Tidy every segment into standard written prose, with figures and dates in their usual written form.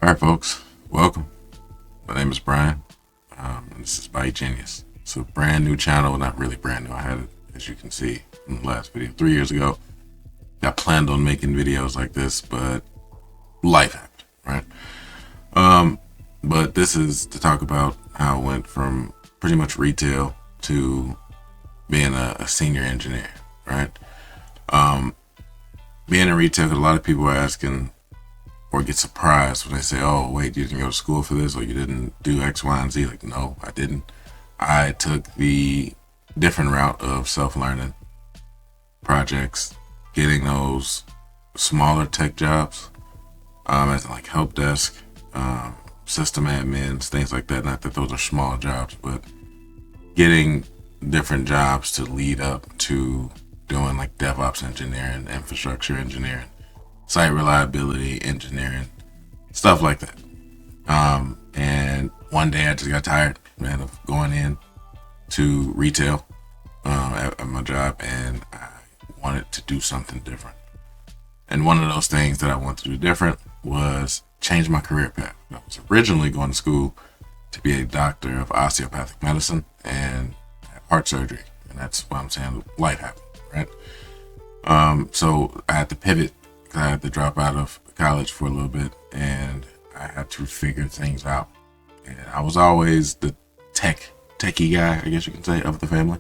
All right, folks, welcome. My name is Brian, and this is Byte Genius. It's a brand new channel, not really brand new. I had it, as you can see, in the last video 3 years ago. I planned on making videos like this, but life happened, right? But this is to talk about how I went from pretty much retail to being a senior engineer, right? Being in retail, 'cause a lot of people are asking or get surprised when they say, oh, wait, you didn't go to school for this, or you didn't do X, Y, and Z. Like, no, I didn't. I took the different route of self-learning projects, getting those smaller tech jobs, as in like help desk, system admins, things like that. Not that those are small jobs, but getting different jobs to lead up to doing like DevOps engineering, infrastructure engineering, site reliability engineering, stuff like that. And one day I just got tired, man, of going in to retail at my job, and I wanted to do something different. And one of those things that I wanted to do different was change my career path. I was originally going to school to be a doctor of osteopathic medicine and heart surgery, and that's why I'm saying life happened, right? So I had to pivot. I had to drop out of college for a little bit, and I had to figure things out. And I was always the techie guy, I guess you can say, of the family.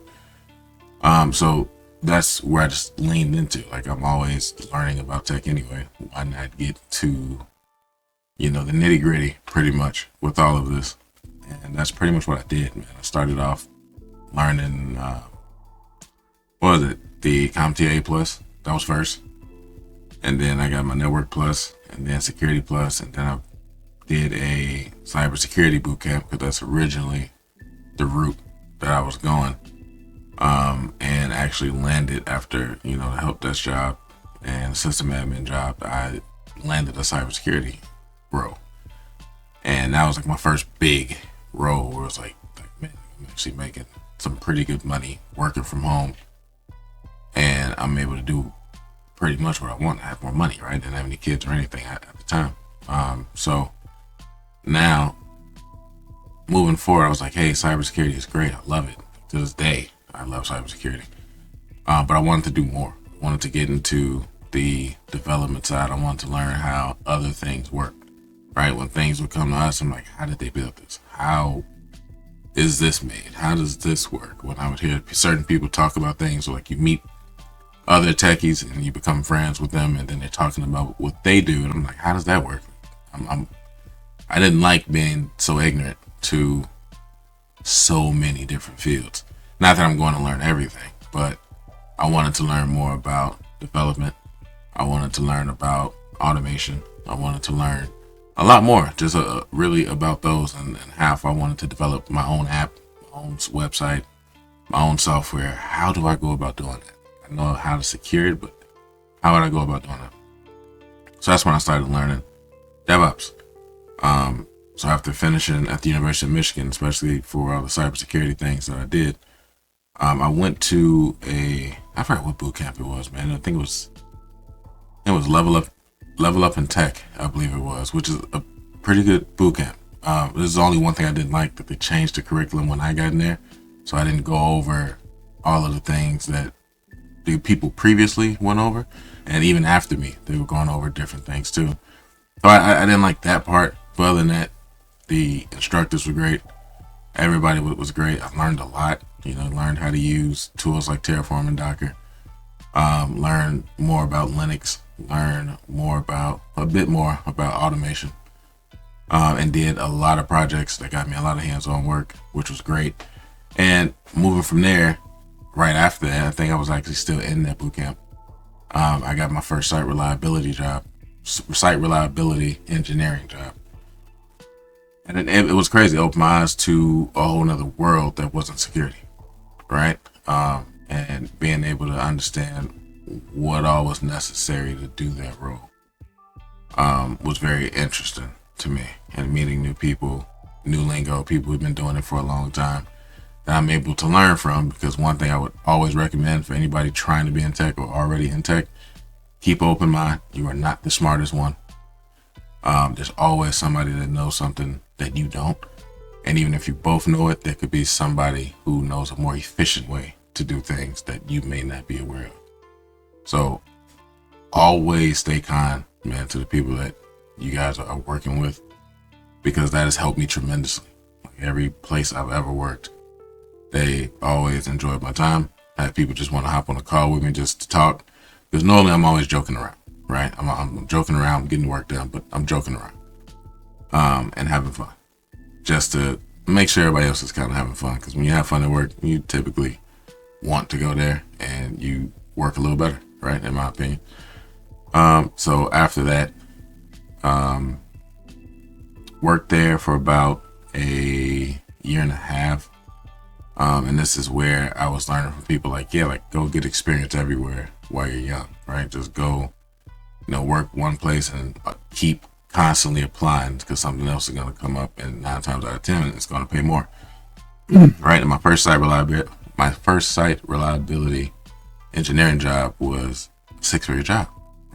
So that's where I just leaned into. Like, I'm always learning about tech anyway. Why not get to, the nitty gritty pretty much with all of this? And that's pretty much what I did, man. I started off learning, the CompTIA Plus. That was first. And then I got my Network Plus, and then Security Plus, and then I did a cybersecurity bootcamp, because that's originally the route that I was going. And actually landed after, the help desk job and system admin job, I landed a cybersecurity role. And that was like my first big role where it was like, man, I'm actually making some pretty good money working from home. And I'm able to do pretty much what I want. I have more money, right? Didn't have any kids or anything at the time. So now moving forward, I was like, hey, cybersecurity is great. I love it. To this day, I love cybersecurity. But I wanted to do more. I wanted to get into the development side. I wanted to learn how other things work, right? When things would come to us, I'm like, how did they build this? How is this made? How does this work? When I would hear certain people talk about things, like you meet other techies and you become friends with them, and then they're talking about what they do, and I'm like, how does that work? I didn't like being so ignorant to so many different fields. Not that I'm going to learn everything, but I wanted to learn more about development. I wanted to learn about automation. I wanted to learn a lot more, just really about those, and how if I wanted to develop my own app, my own website, my own software, how do I go about doing that? I know how to secure it, but how would I go about doing that? So that's when I started learning DevOps. So after finishing at the University of Michigan, especially for all the cybersecurity things that I did, I went to I forgot what boot camp it was, man. I think it was Level Up in Tech, I believe it was, which is a pretty good boot camp. There's only one thing I didn't like, that they changed the curriculum when I got in there, so I didn't go over all of the things that the people previously went over, and even after me, they were going over different things too. So I didn't like that part. But other than that, the instructors were great. Everybody was great. I learned a lot. Learned how to use tools like Terraform and Docker. Learn more about Linux. Learn a bit more about automation. And did a lot of projects that got me a lot of hands-on work, which was great. And moving from there, right after that, I think I was actually still in that boot camp. I got my first site reliability engineering job. And it was crazy. It opened my eyes to a whole nother world that wasn't security, right? And being able to understand what all was necessary to do that role was very interesting to me. And meeting new people, new lingo, people who've been doing it for a long time, that I'm able to learn from. Because one thing I would always recommend for anybody trying to be in tech or already in tech, keep an open mind. You are not the smartest one. There's always somebody that knows something that you don't. And even if you both know it, there could be somebody who knows a more efficient way to do things that you may not be aware of. So always stay kind, man, to the people that you guys are working with, because that has helped me tremendously. Like every place I've ever worked, they always enjoyed my time. I had people just want to hop on a call with me just to talk, because normally I'm always joking around, right? I'm joking around, getting work done, but I'm joking around and having fun, just to make sure everybody else is kind of having fun. Because when you have fun at work, you typically want to go there and you work a little better, right? In my opinion. So after that, worked there for about a year and a half. And this is where I was learning from people like, yeah, like go get experience everywhere while you're young, right? Just go, work one place and keep constantly applying, because something else is going to come up, and 9 times out of 10, it's going to pay more. Right. And my first site reliability engineering job was a 6-figure job,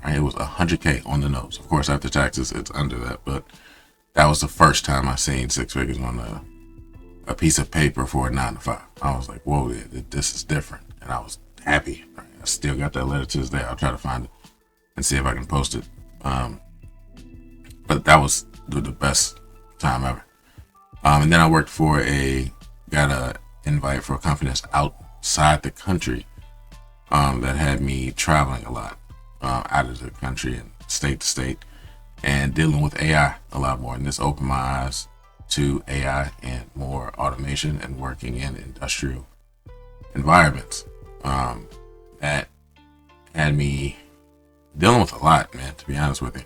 right? It was $100K on the nose. Of course, after taxes, it's under that, but that was the first time I seen 6 figures on a piece of paper for a 9 to 5. I was like, whoa, this is different. And I was happy. Right? I still got that letter to this day. I'll try to find it and see if I can post it. But that was the best time ever. And then I worked got a invite for a company that's outside the country that had me traveling a lot out of the country and state to state and dealing with AI a lot more. And this opened my eyes to AI and more automation and working in industrial environments. That had me dealing with a lot, man, to be honest with you,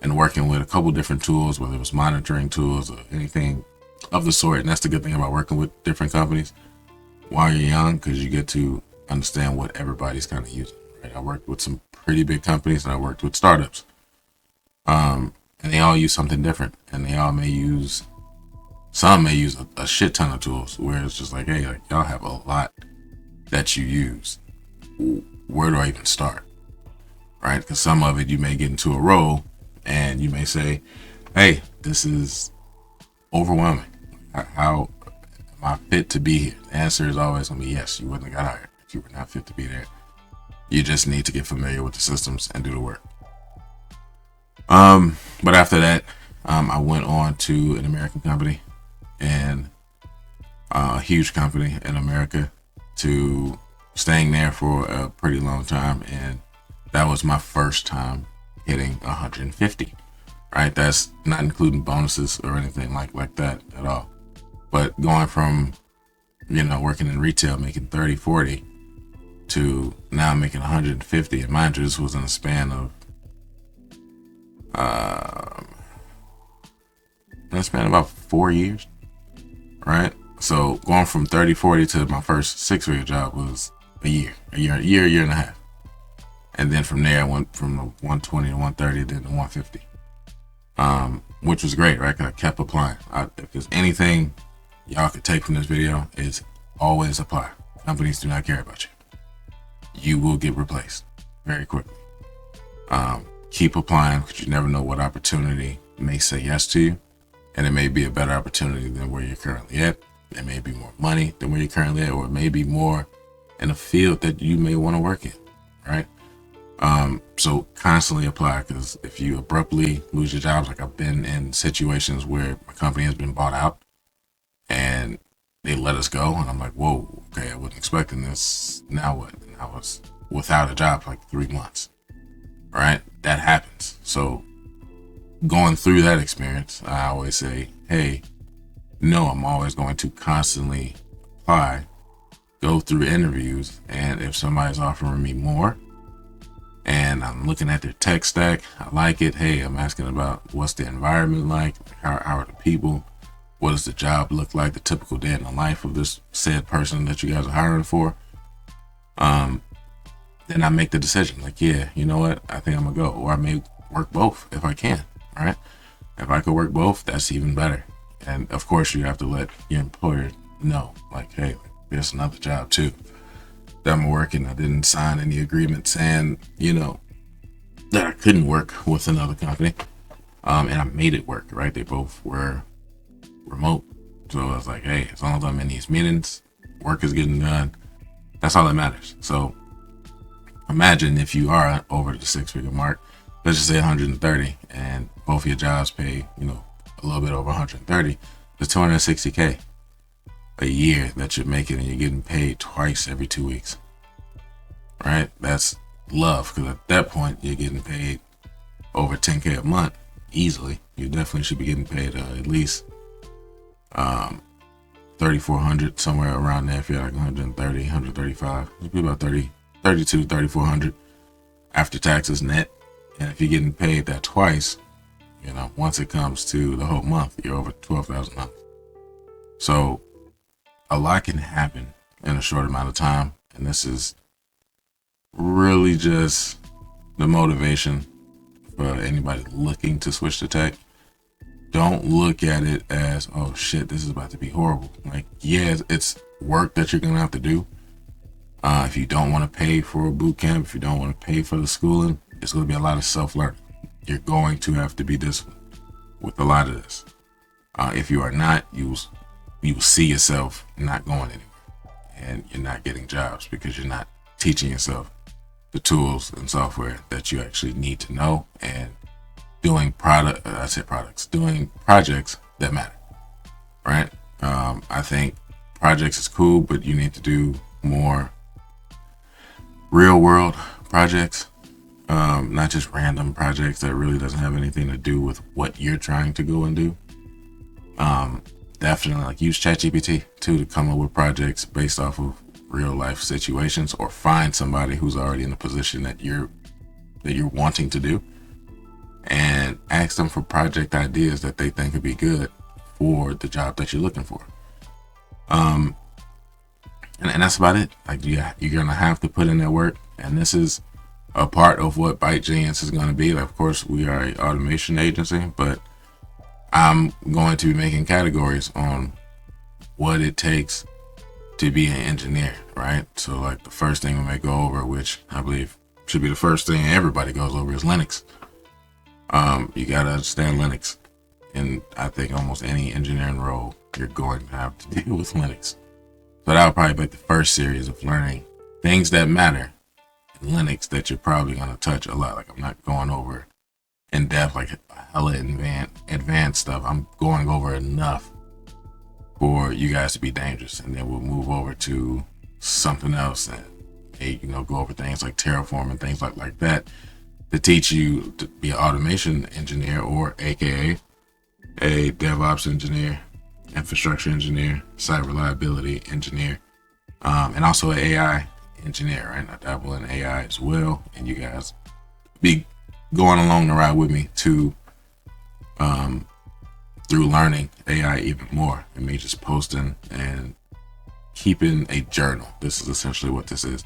and working with a couple different tools, whether it was monitoring tools or anything of the sort. And that's the good thing about working with different companies while you're young, because you get to understand what everybody's kind of using, right? I worked with some pretty big companies and I worked with startups. And they all use something different, and some may use a shit ton of tools, where it's just like, hey, like y'all have a lot that you use. Where do I even start? Right? Because some of it you may get into a role and you may say, hey, this is overwhelming. How am I fit to be here? The answer is always going to be yes. You wouldn't have got hired if you were not fit to be there. You just need to get familiar with the systems and do the work. But after that, I went on to an American company, and a huge company in America, to staying there for a pretty long time. And that was my first time hitting 150, right? That's not including bonuses or anything like that at all. But going from, working in retail, making 30, 40 to now making 150, and mind you, this was in a span of, about 4 years, right? So going from 30, 40 to my first 6-figure job was a year and a half. And then from there, I went from the 120 to 130, then to 150, which was great, right? 'Cause I kept applying. If there's anything y'all could take from this video, is always apply. Companies do not care about you. You will get replaced very quickly. Keep applying, because you never know what opportunity may say yes to you. And it may be a better opportunity than where you're currently at. It may be more money than where you're currently at, or it may be more in a field that you may want to work in, right? So constantly apply, because if you abruptly lose your jobs, like I've been in situations where my company has been bought out and they let us go, and I'm like, whoa, okay, I wasn't expecting this. Now what? And I was without a job for like 3 months, right? That happens. So going through that experience, I always say, hey, no, I'm always going to constantly apply, go through interviews, and if somebody's offering me more and I'm looking at their tech stack, I like it. Hey, I'm asking about what's the environment like, how are the people, what does the job look like, the typical day in the life of this said person that you guys are hiring for. Then I make the decision, like, yeah, you know what, I think I'm gonna go. Or I may work both if I can, right? If I could work both, that's even better. And of course, you have to let your employer know, like, hey, there's another job too that I'm working. I didn't sign any agreement saying, that I couldn't work with another company. And I made it work, right? They both were remote. So I was like, hey, as long as I'm in these meetings, work is getting done. That's all that matters. So imagine if you are over the 6-figure mark, let's just say 130, and both of your jobs pay, a little bit over 130, it's 260K a year that you're making, and you're getting paid twice every 2 weeks, right? That's love, because at that point, you're getting paid over 10K a month easily. You definitely should be getting paid at least 3,400, somewhere around there. If you're like 130, 135, you'd be about 3,400 after taxes net. And if you're getting paid that twice, once it comes to the whole month, you're over 12,000 a month. So a lot can happen in a short amount of time. And this is really just the motivation for anybody looking to switch to tech. Don't look at it as, oh shit, this is about to be horrible. Like, yeah, it's work that you're going to have to do. If you don't want to pay for a boot camp, if you don't want to pay for the schooling, it's going to be a lot of self-learning. You're going to have to be disciplined with a lot of this. If you are not, you will see yourself not going anywhere, and you're not getting jobs because you're not teaching yourself the tools and software that you actually need to know, and doing doing projects that matter, right? I think projects is cool, but you need to do more real world projects, not just random projects that really doesn't have anything to do with what you're trying to go and do. Definitely like use ChatGPT too to come up with projects based off of real life situations, or find somebody who's already in a position that you're wanting to do, and ask them for project ideas that they think would be good for the job that you're looking for. And that's about it. Like, you're gonna have to put in that work, and this is a part of what ByteGenius is going to be. Like, of course, we are an automation agency, but I'm going to be making categories on what it takes to be an engineer, right? So like the first thing we may go over, which I believe should be the first thing everybody goes over, is Linux. You got to understand Linux. And I think almost any engineering role, you're going to have to deal with Linux. So that would probably be the first series of learning things that matter in Linux that you're probably going to touch a lot. Like, I'm not going over in depth, like hella advanced stuff. I'm going over enough for you guys to be dangerous. And then we'll move over to something else and go over things like Terraform and things like that to teach you to be an automation engineer, or AKA a DevOps engineer, infrastructure engineer, site reliability engineer, and also an AI engineer, right? I dabble in AI as well, and you guys be going along the ride with me to through learning AI even more, and me just posting and keeping a journal. This is essentially what this is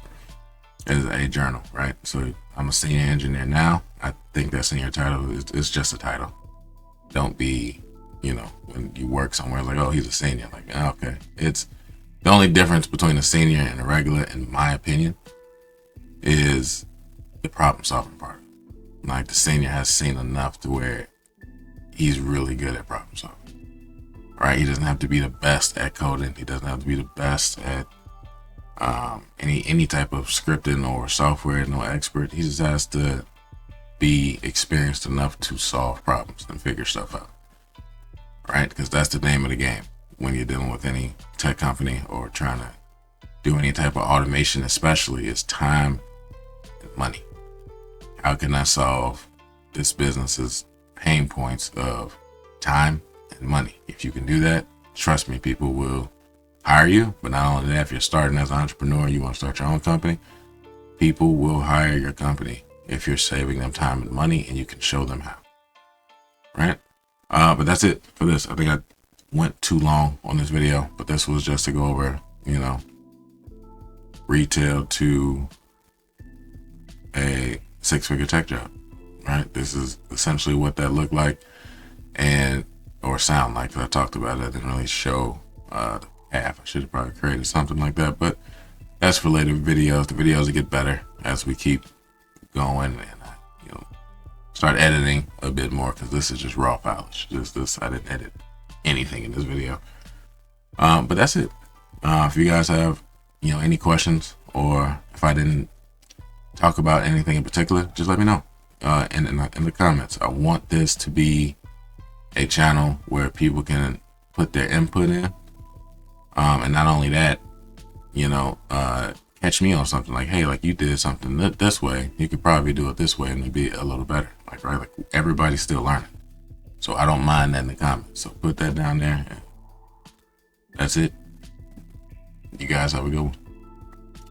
a journal, right? So I'm a senior engineer now. I think that senior title is just a title. Don't be, when you work somewhere, like, oh, he's a senior. Like, okay. It's the only difference between a senior and a regular, in my opinion, is the problem solving part. Like, the senior has seen enough to where he's really good at problem solving, right? He doesn't have to be the best at coding. He doesn't have to be the best at any type of scripting or software. No expert. He just has to be experienced enough to solve problems and figure stuff out, right? Because that's the name of the game when you're dealing with any tech company or trying to do any type of automation, especially, is time and money. How can I solve this business's pain points of time and money? If you can do that, trust me, people will hire you. But not only that, if you're starting as an entrepreneur, you want to start your own company, people will hire your company if you're saving them time and money and you can show them how, right? But that's it for this. I think I went too long on this video, but this was just to go over, retail to a 6-figure tech job, right? This is essentially what that looked like or sound like. I talked about it. I didn't really show the path. I should have probably created something like that, but that's for later videos. The videos will get better as we keep going, and start editing a bit more, because this is just raw files. Just this, I didn't edit anything in this video. But that's it. If you guys have, any questions, or if I didn't talk about anything in particular, just let me know in the comments. I want this to be a channel where people can put their input in, and not only that, catch me on something like, hey, like you did something this way, you could probably do it this way and it'd be a little better. Like everybody's still learning, so I don't mind that in the comments. So put that down there. And that's it. You guys have a good one.